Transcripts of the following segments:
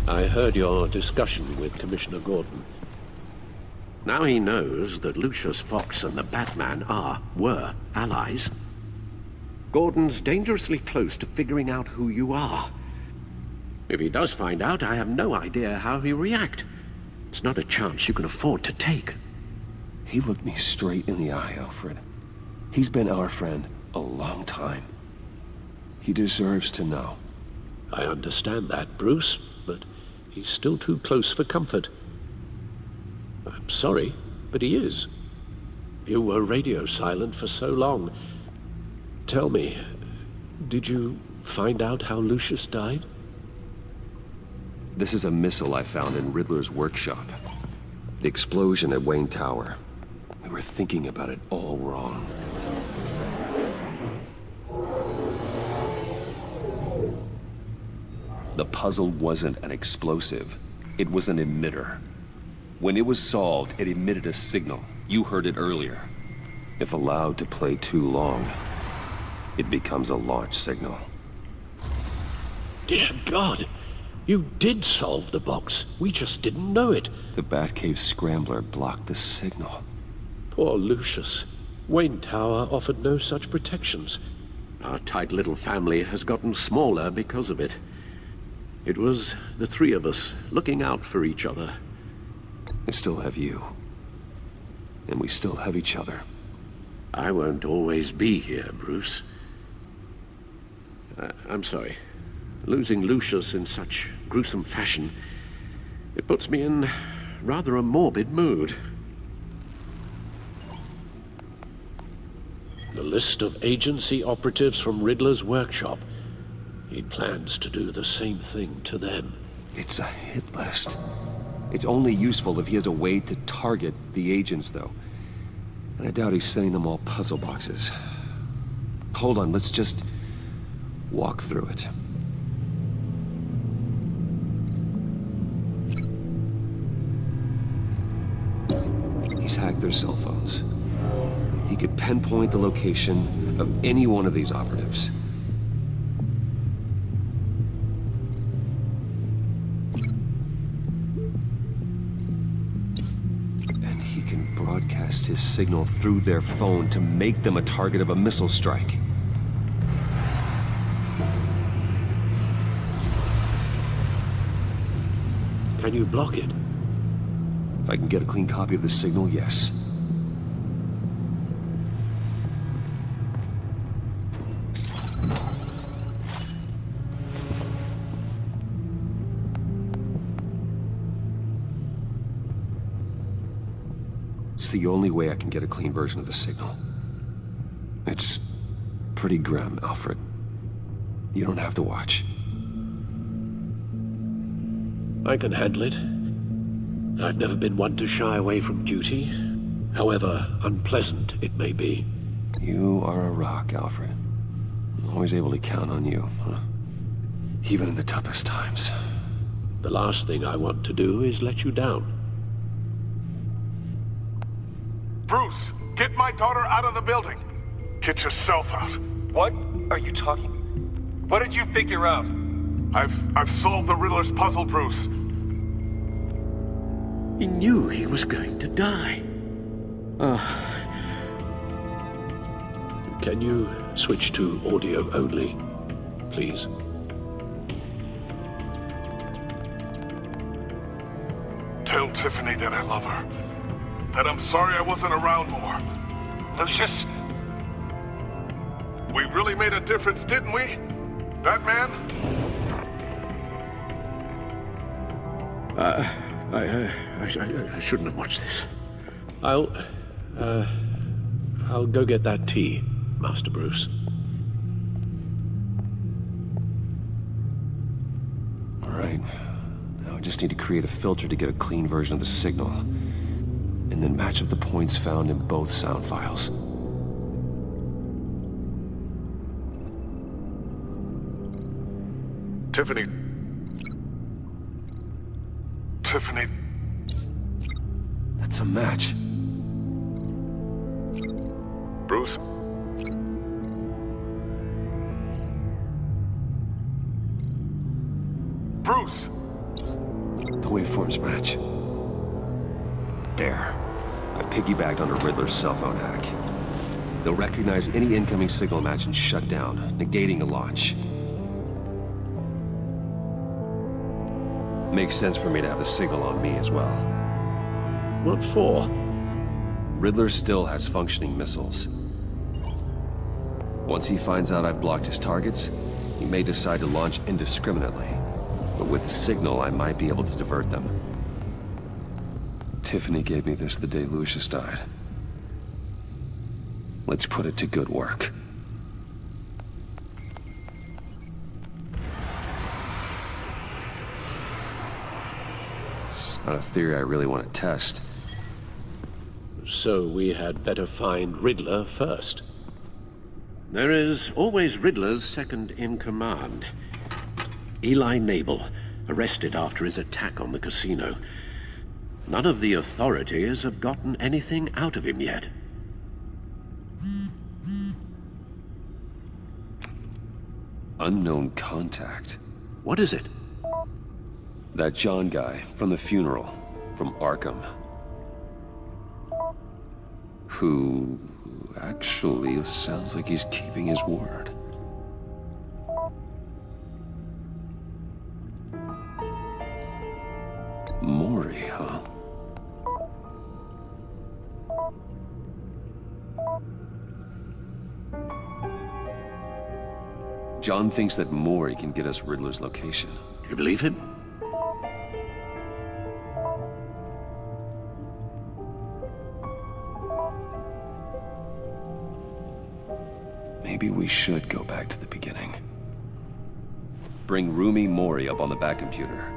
I heard your discussion with Commissioner Gordon. Now he knows that Lucius Fox and the Batman were allies. Gordon's dangerously close to figuring out who you are. If he does find out, I have no idea how he'll react. It's not a chance you can afford to take. He looked me straight in the eye, Alfred. He's been our friend a long time. He deserves to know. I understand that, Bruce, but he's still too close for comfort. I'm sorry, but he is. You were radio silent for so long. Tell me, did you find out how Lucius died? This is a missile I found in Riddler's workshop. The explosion at Wayne Tower. We were thinking about it all wrong. The puzzle wasn't an explosive. It was an emitter. When it was solved, it emitted a signal. You heard it earlier. If allowed to play too long, it becomes a launch signal. Dear God! You did solve the box. We just didn't know it. The Batcave scrambler blocked the signal. Poor Lucius. Wayne Tower offered no such protections. Our tight little family has gotten smaller because of it. It was the three of us looking out for each other. I still have you. And we still have each other. I won't always be here, Bruce. I'm sorry. Losing Lucius in such gruesome fashion, it puts me in rather a morbid mood. The list of agency operatives from Riddler's workshop. He plans to do the same thing to them. It's a hit list. It's only useful if he has a way to target the agents, though. And I doubt he's sending them all puzzle boxes. Hold on, let's just walk through it. He's hacked their cell phones. He could pinpoint the location of any one of these operatives. And he can broadcast his signal through their phone to make them a target of a missile strike. Can you block it? If I can get a clean copy of the signal, yes. It's the only way I can get a clean version of the signal. It's pretty grim, Alfred. You don't have to watch. I can handle it. I've never been one to shy away from duty, however unpleasant it may be. You are a rock, Alfred. I'm always able to count on you, huh? Even in the toughest times. The last thing I want to do is let you down. Bruce, get my daughter out of the building. Get yourself out. What are you talking? What did you figure out? I've solved the Riddler's puzzle, Bruce. He knew he was going to die. Can you switch to audio only, please? Tell Tiffany that I love her. That I'm sorry I wasn't around more. Lucius? We really made a difference, didn't we? Batman? I shouldn't have watched this. I'll go get that tea, Master Bruce. All right. Now I just need to create a filter to get a clean version of the signal. And then match up the points found in both sound files. Tiffany. That's a match. Bruce? Bruce! The waveforms match. There. I piggybacked onto Riddler's cell phone hack. They'll recognize any incoming signal match and shut down, negating a launch. Makes sense for me to have the signal on me as well. What for? Riddler still has functioning missiles. Once he finds out I've blocked his targets, he may decide to launch indiscriminately. But with the signal, I might be able to divert them. Tiffany gave me this the day Lucius died. Let's put it to good work. It's not a theory I really want to test. So we had better find Riddler first. There is always Riddler's second in command. Eli Nabel, arrested after his attack on the casino. None of the authorities have gotten anything out of him yet. Unknown contact. What is it? That John guy from the funeral, from Arkham. Who actually sounds like he's keeping his word. Maury, huh? John thinks that Maury can get us Riddler's location. Do you believe him? Maybe we should go back to the beginning. Bring Rumi Mori up on the back computer.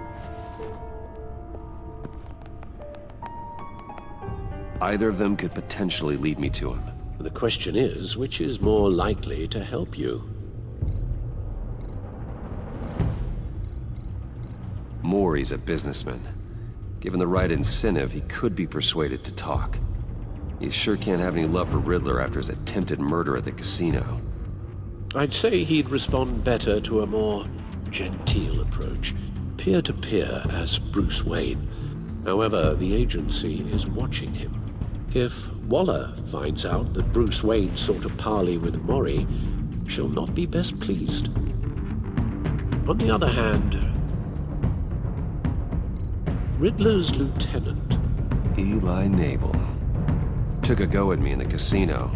Either of them could potentially lead me to him. The question is, which is more likely to help you? Mori's a businessman. Given the right incentive, he could be persuaded to talk. He sure can't have any love for Riddler after his attempted murder at the casino. I'd say he'd respond better to a more genteel approach, peer-to-peer as Bruce Wayne. However, the agency is watching him. If Waller finds out that Bruce Wayne sought a parley with Mori, she'll not be best pleased. On the other hand, Riddler's lieutenant, Eli Nabel, took a go at me in the casino.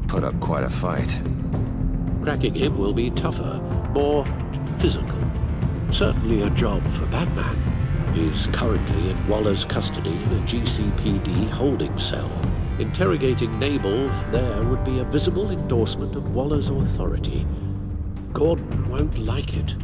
Put up quite a fight. cracking him will be tougher, more physical. Certainly a job for Batman. He's currently in Waller's custody in a GCPD holding cell. Interrogating Nabel there would be a visible endorsement of Waller's authority. Gordon won't like it.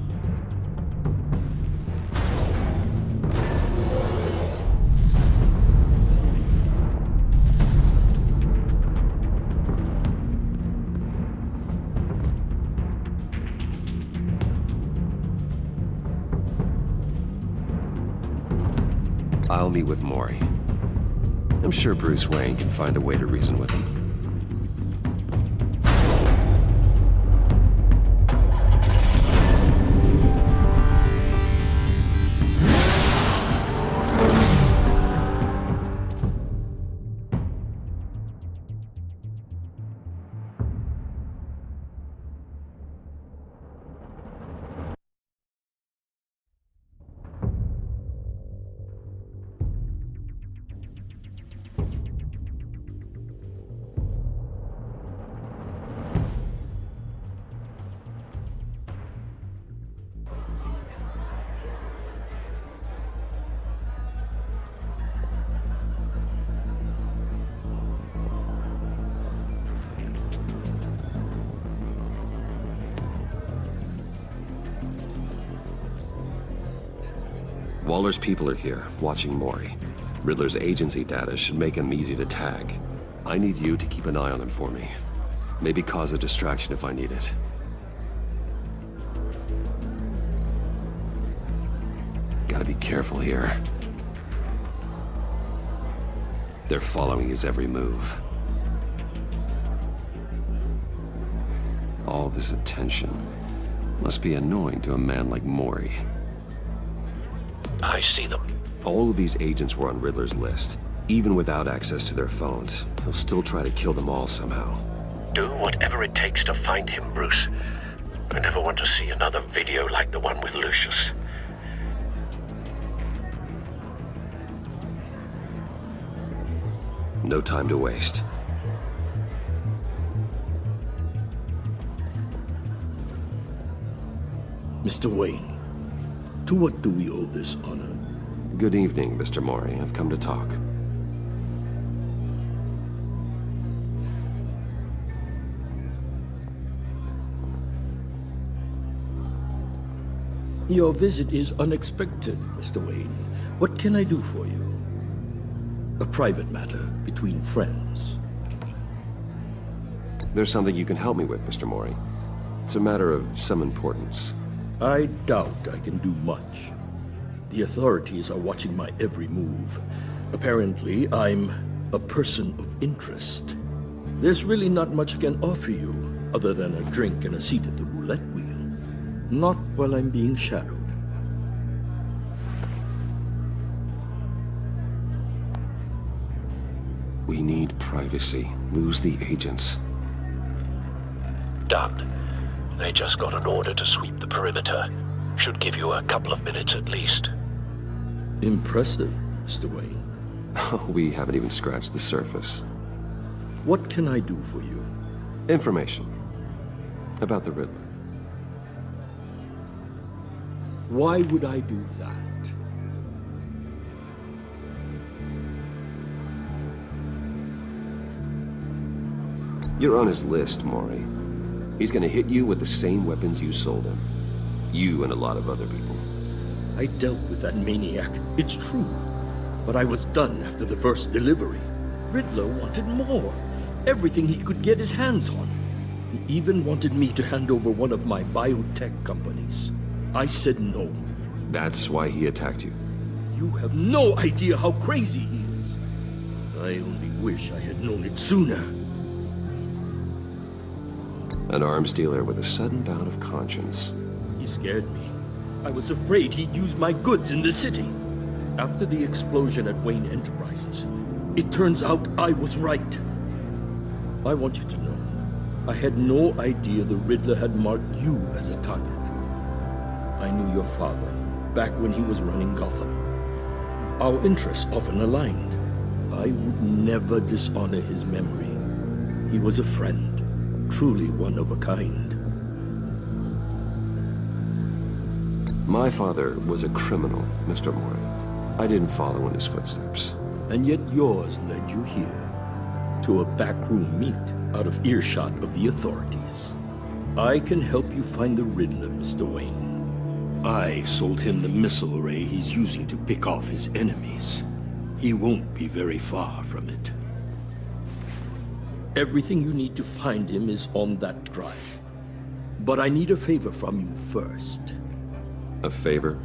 I'll meet with Mori. I'm sure Bruce Wayne can find a way to reason with him. Waller's people are here, watching Mori. Riddler's agency data should make him easy to tag. I need you to keep an eye on him for me. Maybe cause a distraction if I need it. Gotta be careful here. They're following his every move. All this attention must be annoying to a man like Mori. I see them. All of these agents were on Riddler's list. Even without access to their phones, he'll still try to kill them all somehow. Do whatever it takes to find him, Bruce. I never want to see another video like the one with Lucius. No time to waste. Mr. Wayne, to what do we owe this honor? Good evening, Mr. Mori. I've come to talk. Your visit is unexpected, Mr. Wayne. What can I do for you? A private matter between friends. There's something you can help me with, Mr. Mori. It's a matter of some importance. I doubt I can do much. The authorities are watching my every move. Apparently, I'm a person of interest. There's really not much I can offer you, other than a drink and a seat at the roulette wheel. Not while I'm being shadowed. We need privacy. Lose the agents. Done. They just got an order to sweep the perimeter. Should give you a couple of minutes at least. Impressive, Mr. Wayne. We haven't even scratched the surface. What can I do for you? Information. About the Riddler. Why would I do that? You're on his list, Mori. He's gonna hit you with the same weapons you sold him. You and a lot of other people. I dealt with that maniac, it's true. But I was done after the first delivery. Riddler wanted more. Everything he could get his hands on. He even wanted me to hand over one of my biotech companies. I said no. That's why he attacked you. You have no idea how crazy he is. I only wish I had known it sooner. An arms dealer with a sudden bout of conscience. He scared me. I was afraid he'd use my goods in the city. After the explosion at Wayne Enterprises, it turns out I was right. I want you to know, I had no idea the Riddler had marked you as a target. I knew your father back when he was running Gotham. Our interests often aligned. I would never dishonor his memory. He was a friend, truly one of a kind. My father was a criminal, Mr. Mori. I didn't follow in his footsteps. And yet yours led you here, to a backroom meet out of earshot of the authorities. I can help you find the Riddler, Mr. Wayne. I sold him the missile array he's using to pick off his enemies. He won't be very far from it. Everything you need to find him is on that drive. But I need a favor from you first. A favor?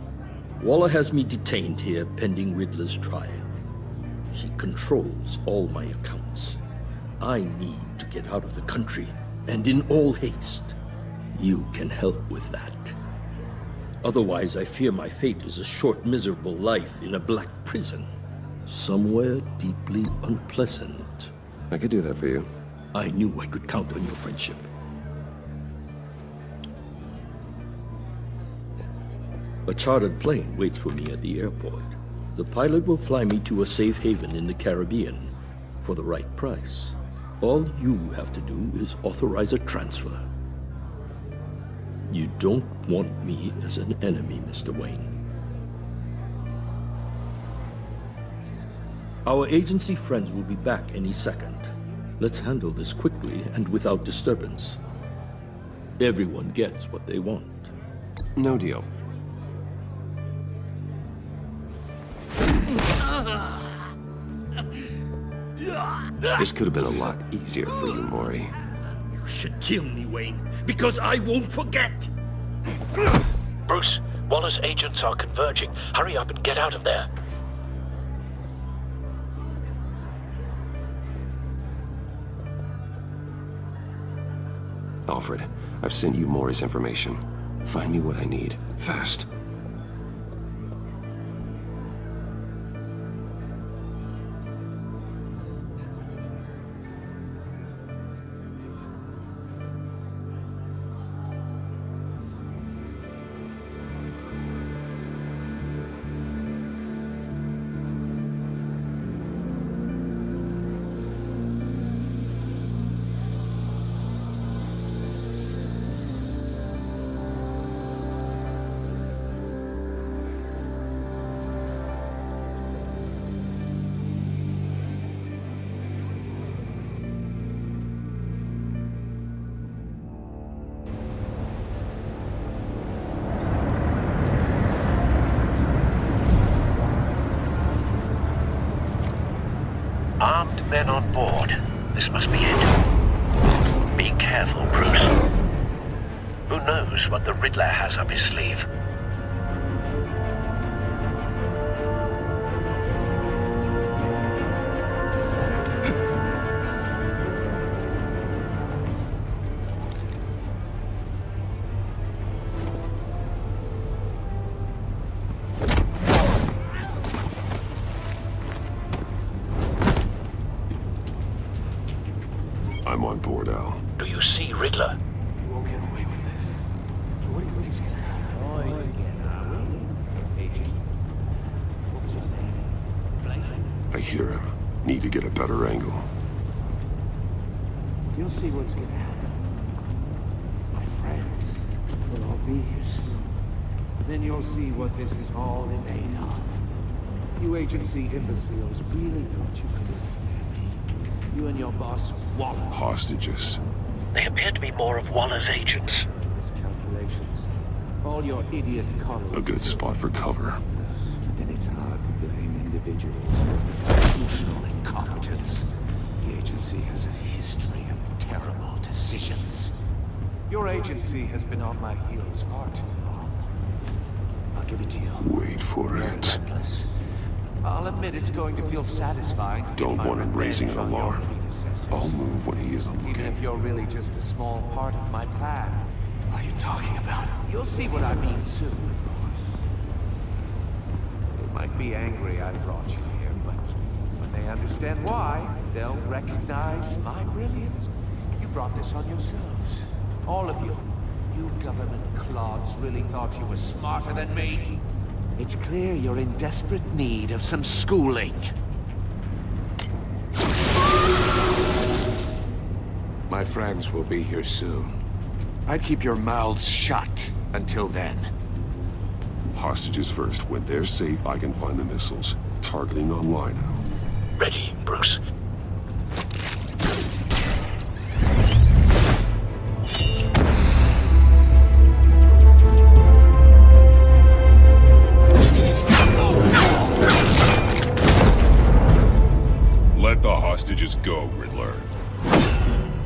Waller has me detained here pending Riddler's trial. She controls all my accounts. I need to get out of the country, and in all haste. You can help with that. Otherwise, I fear my fate is a short, miserable life in a black prison. Somewhere deeply unpleasant. I could do that for you. I knew I could count on your friendship. A chartered plane waits for me at the airport. The pilot will fly me to a safe haven in the Caribbean for the right price. All you have to do is authorize a transfer. You don't want me as an enemy, Mr. Wayne. Our agency friends will be back any second. Let's handle this quickly and without disturbance. Everyone gets what they want. No deal. This could have been a lot easier for you, Mori. You should kill me, Wayne, because I won't forget! Bruce, Waller's agents are converging. Hurry up and get out of there. Alfred, I've sent you Mori's information. Find me what I need, fast. This must be it. Be careful, Bruce. Who knows what the Riddler has up his sleeve? I'm on board, Al. Do you see Riddler? You won't get away with this. What do you think's gonna happen? Oh, he's Agent. What's his name? I hear him. Need to get a better angle. You'll see what's gonna happen. My friends will all be here soon. Then you'll see what this is all in aid of. You agency imbeciles really thought you could withstand me. You and your boss, Waller. Hostages. They appear to be more of Waller's agents. Miscalculations. All your idiot colleagues. A good spot for cover. And it's hard to blame individuals for institutional incompetence. The agency has a history of terrible decisions. Your agency has been on my heels far too long. I'll give it to you. Wait for it. Relentless. I'll admit it's going to feel satisfying to Don't get my want him raising an revenge on your alarm. predecessors. I'll move when he isn't Even if looking. you're really just a small part of my plan. What are you talking about? You'll see what I mean soon, of course. They might be angry I brought you here, but when they understand why, they'll recognize my brilliance. You brought this on yourselves. All of you. You government clods really thought you were smarter than me. It's clear you're in desperate need of some schooling. My friends will be here soon. I'd keep your mouths shut until then. Hostages first. When they're safe, I can find the missiles. Targeting online, Al. Ready, Bruce? Let the hostages go, Riddler.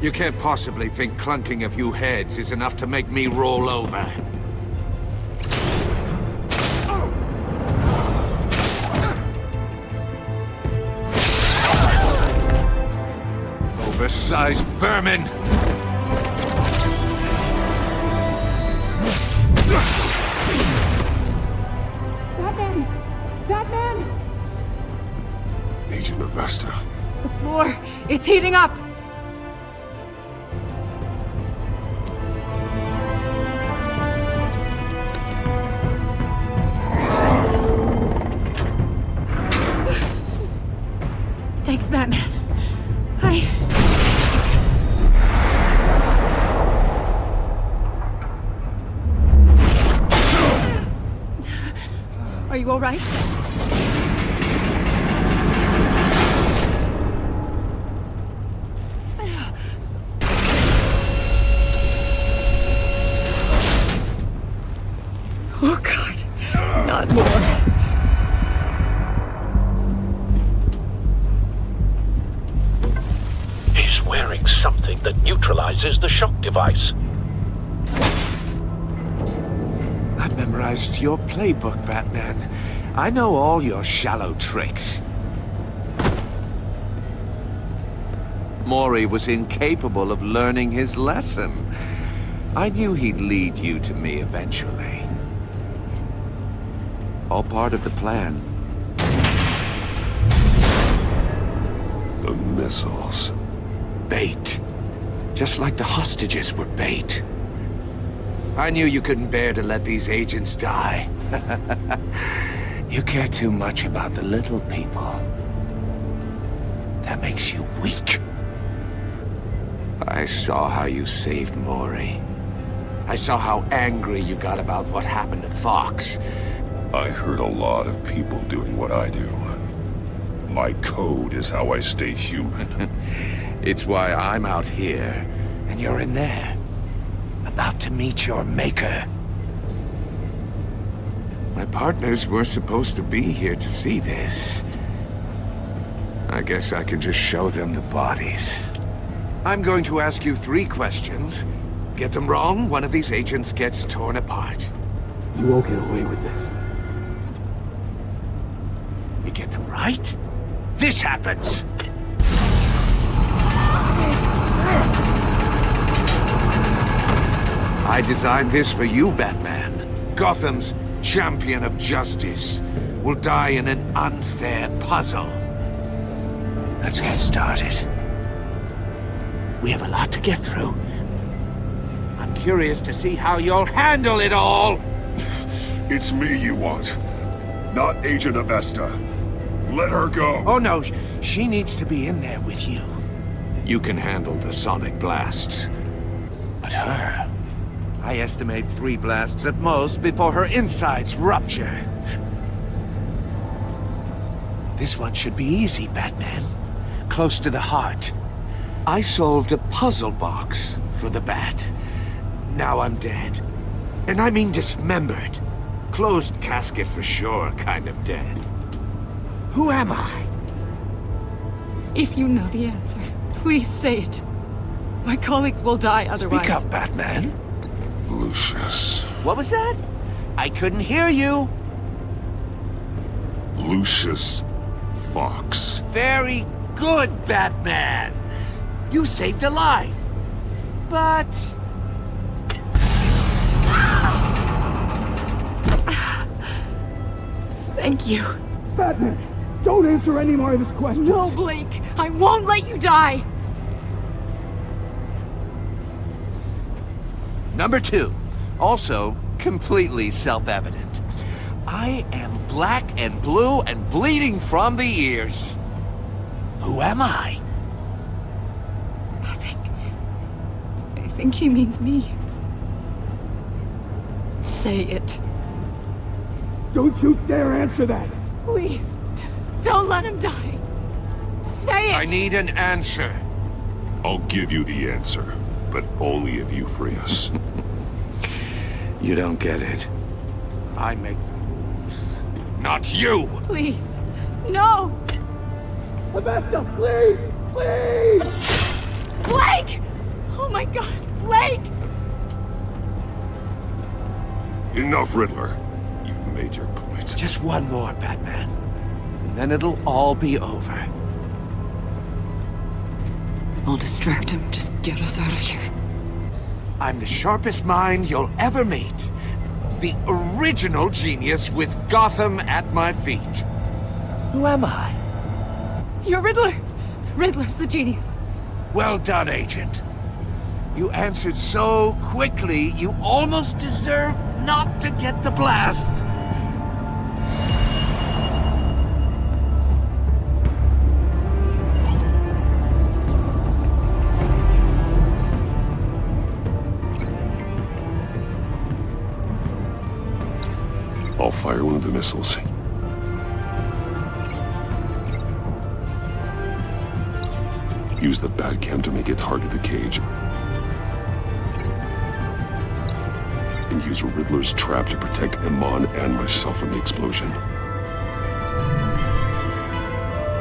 You can't possibly think clunking a few heads is enough to make me roll over. Oversized vermin! Batman! Batman! Agent Avesta. The floor! It's heating up! Thanks, Batman. Are you all right? Oh, God. Not more. He's wearing something that neutralizes the shock device. I've memorized your playbook, Batman. I know all your shallow tricks. Mori was incapable of learning his lesson. I knew he'd lead you to me eventually. All part of the plan. The missiles. Bait. Just like the hostages were bait. I knew you couldn't bear to let these agents die. You care too much about the little people. That makes you weak. I saw how you saved Mori. I saw how angry you got about what happened to Fox. I heard a lot of people doing what I do. My code is how I stay human. It's why I'm out here, and you're in there. About to meet your maker. My partners were supposed to be here to see this. I guess I can just show them the bodies. I'm going to ask you 3 questions. Get them wrong, one of these agents gets torn apart. You won't get away with this. You get them right, this happens! I designed this for you, Batman. Gotham's champion of justice will die in an unfair puzzle. Let's get started. We have a lot to get through. I'm curious to see how you'll handle it all! It's me you want, not Agent Avesta. Let her go. Oh no, she needs to be in there with you. You can handle the sonic blasts. But her... I estimate 3 blasts at most before her insides rupture. This one should be easy, Batman. Close to the heart. I solved a puzzle box for the Bat. Now I'm dead. And I mean dismembered. Closed casket for sure, kind of dead. Who am I? If you know the answer, please say it. My colleagues will die otherwise. Speak up, Batman. Lucius. What was that? I couldn't hear you. Lucius Fox. Very good, Batman. You saved a life. But... Thank you. Batman, don't answer any more of his questions. No, Blake. I won't let you die. Number 2. Also, completely self-evident. I am black and blue and bleeding from the ears. Who am I? I think he means me. Say it. Don't you dare answer that! Please. Don't let him die. Say it! I need an answer. I'll give you the answer, but only if you free us. You don't get it. I make the rules, not you! Please. No! Avesta, please! Please! Blake! Oh my god, Blake! Enough, Riddler. You've made your point. Just one more, Batman. And then it'll all be over. I'll distract him. Just get us out of here. I'm the sharpest mind you'll ever meet. The original genius with Gotham at my feet. Who am I? You're Riddler. Riddler's the genius. Well done, Agent. You answered so quickly, you almost deserve not to get the blast. I'll fire one of the missiles. Use the Batcam to make it hard to the cage. And use Riddler's trap to protect Iman and myself from the explosion.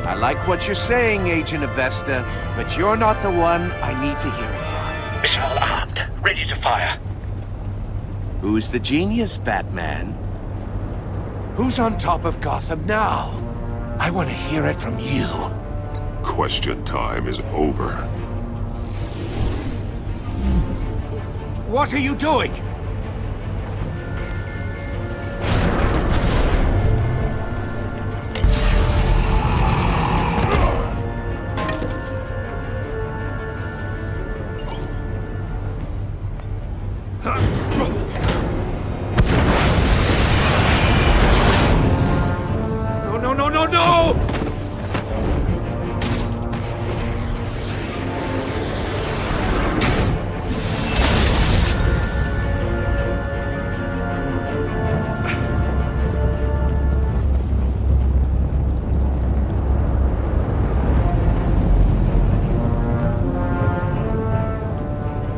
I like what you're saying, Agent Avesta, but you're not the one I need to hear it from. Missile armed, ready to fire. Who's the genius, Batman? Who's on top of Gotham now? I want to hear it from you. Question time is over. What are you doing? No!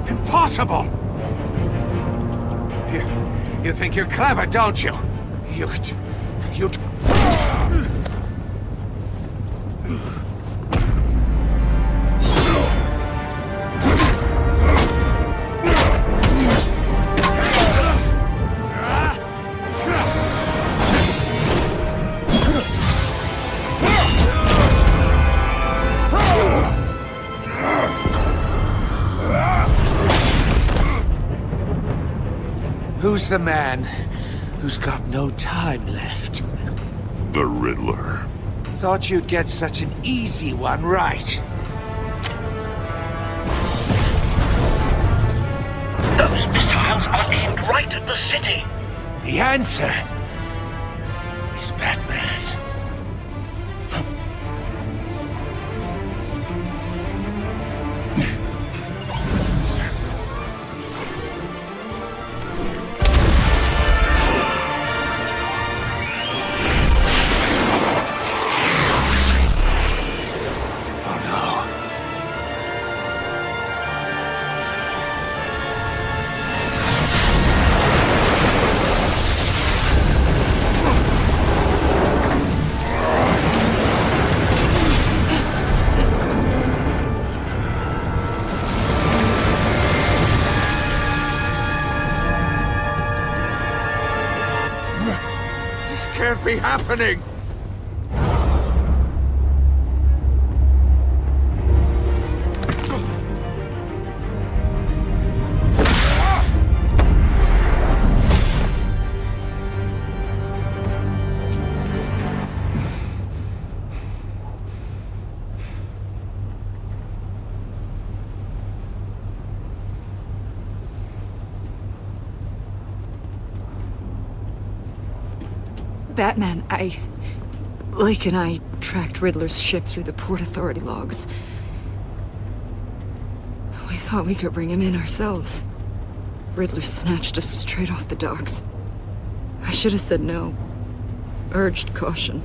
Impossible! You think you're clever, don't you? You... Who's the man who's got no time left? The Riddler. Thought you'd get such an easy one right. Those missiles are aimed right at the city. The answer is Batman. Can't be happening! Batman, Lake and I tracked Riddler's ship through the Port Authority logs. We thought we could bring him in ourselves. Riddler snatched us straight off the docks. I should have said no. Urged caution.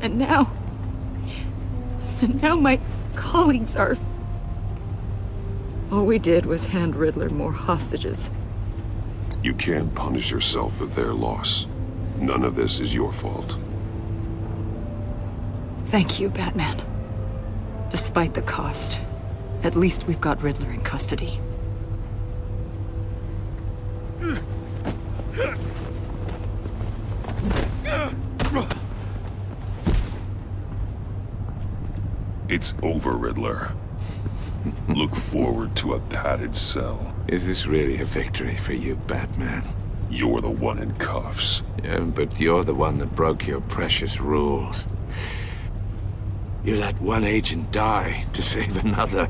And now my colleagues are... All we did was hand Riddler more hostages. You can't punish yourself for their loss. None of this is your fault. Thank you, Batman. Despite the cost, at least we've got Riddler in custody. It's over, Riddler. Look forward to a padded cell. Is this really a victory for you, Batman? You're the one in cuffs. Yeah, but you're the one that broke your precious rules. You let one agent die to save another.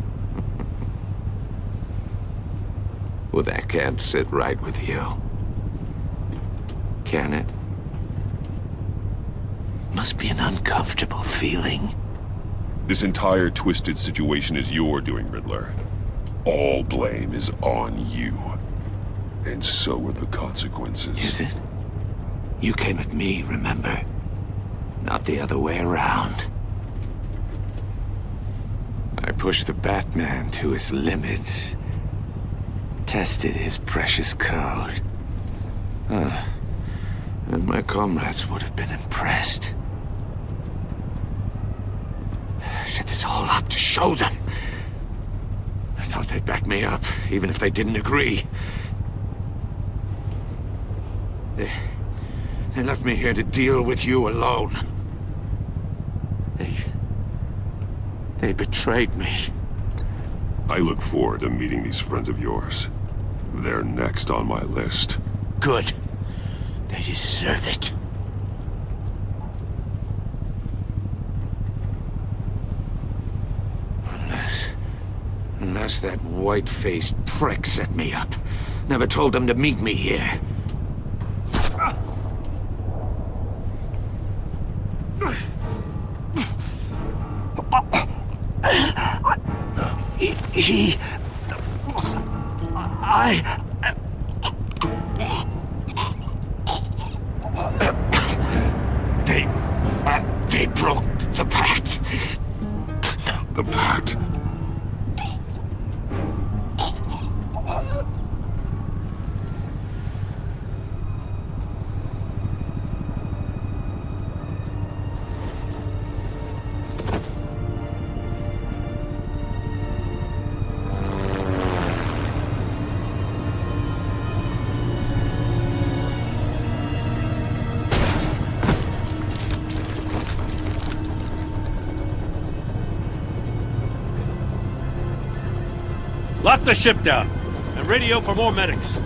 Well, that can't sit right with you. Can it? Must be an uncomfortable feeling. This entire twisted situation is your doing, Riddler. All blame is on you. And so are the consequences. Is it? You came at me, remember? Not the other way around. I pushed the Batman to his limits. Tested his precious code. And my comrades would have been impressed. I set this all up to show them. I thought they'd back me up, even if they didn't agree. They left me here to deal with you alone. They betrayed me. I look forward to meeting these friends of yours. They're next on my list. Good. They deserve it. Unless that white-faced prick set me up. Never told them to meet me here. They broke the pact. The pact? Lock the ship down, and radio for more medics.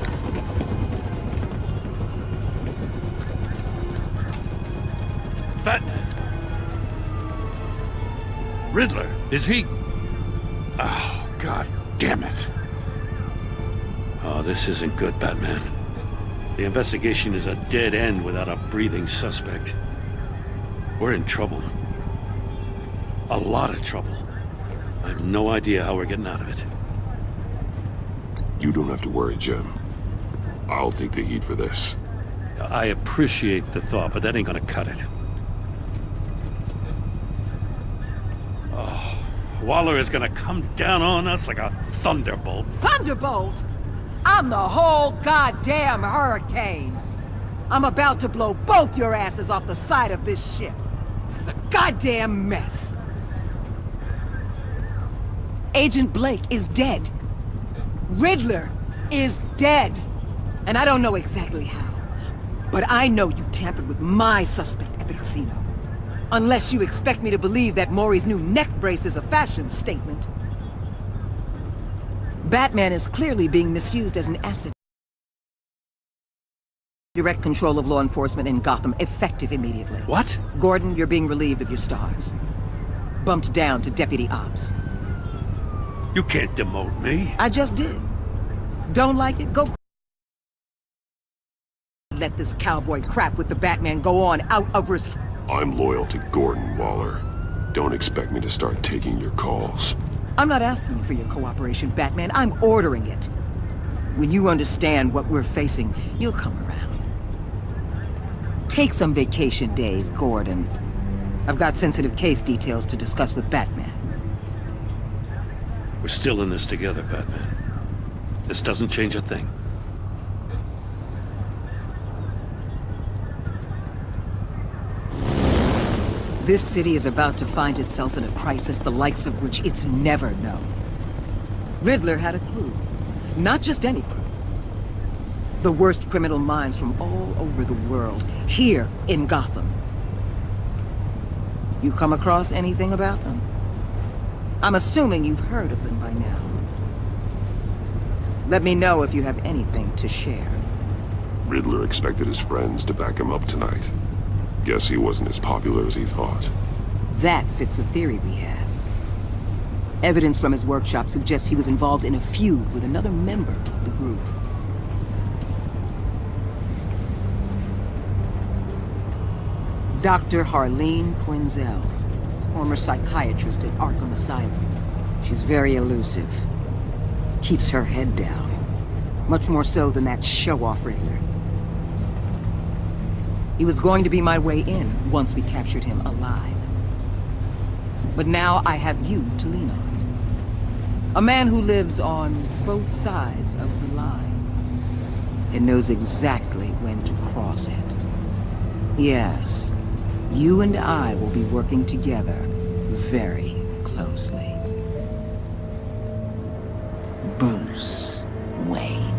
Riddler, is he... Oh, God damn it. Oh, this isn't good, Batman. The investigation is a dead end without a breathing suspect. We're in trouble. A lot of trouble. I have no idea how we're getting out of it. You don't have to worry, Jim. I'll take the heat for this. I appreciate the thought, but that ain't gonna cut it. Oh, Waller is gonna come down on us like a thunderbolt. Thunderbolt? I'm the whole goddamn hurricane. I'm about to blow both your asses off the side of this ship. This is a goddamn mess. Agent Blake is dead. Riddler is dead. And I don't know exactly how. But I know you tampered with my suspect at the casino. Unless you expect me to believe that Maury's new neck brace is a fashion statement. Batman is clearly being misused as an asset. Direct control of law enforcement in Gotham, effective immediately. What? Gordon, you're being relieved of your stars. Bumped down to Deputy Ops. You can't demote me. I just did. Don't like it? Go. Let this cowboy crap with the Batman go on out of respect. I'm loyal to Gordon, Waller. Don't expect me to start taking your calls. I'm not asking for your cooperation, Batman. I'm ordering it. When you understand what we're facing, you'll come around. Take some vacation days, Gordon. I've got sensitive case details to discuss with Batman. We're still in this together, Batman. This doesn't change a thing. This city is about to find itself in a crisis the likes of which it's never known. Riddler had a crew. Not just any crew. The worst criminal minds from all over the world, here in Gotham. You come across anything about them? I'm assuming you've heard of them by now. Let me know if you have anything to share. Riddler expected his friends to back him up tonight. Guess he wasn't as popular as he thought. That fits a theory we have. Evidence from his workshop suggests he was involved in a feud with another member of the group. Dr. Harleen Quinzel, former psychiatrist at Arkham Asylum. She's very elusive. Keeps her head down. Much more so than that show-off Riddler. He was going to be my way in once we captured him alive. But now I have you to lean on. A man who lives on both sides of the line and knows exactly when to cross it. Yes, you and I will be working together very closely. Bruce Wayne.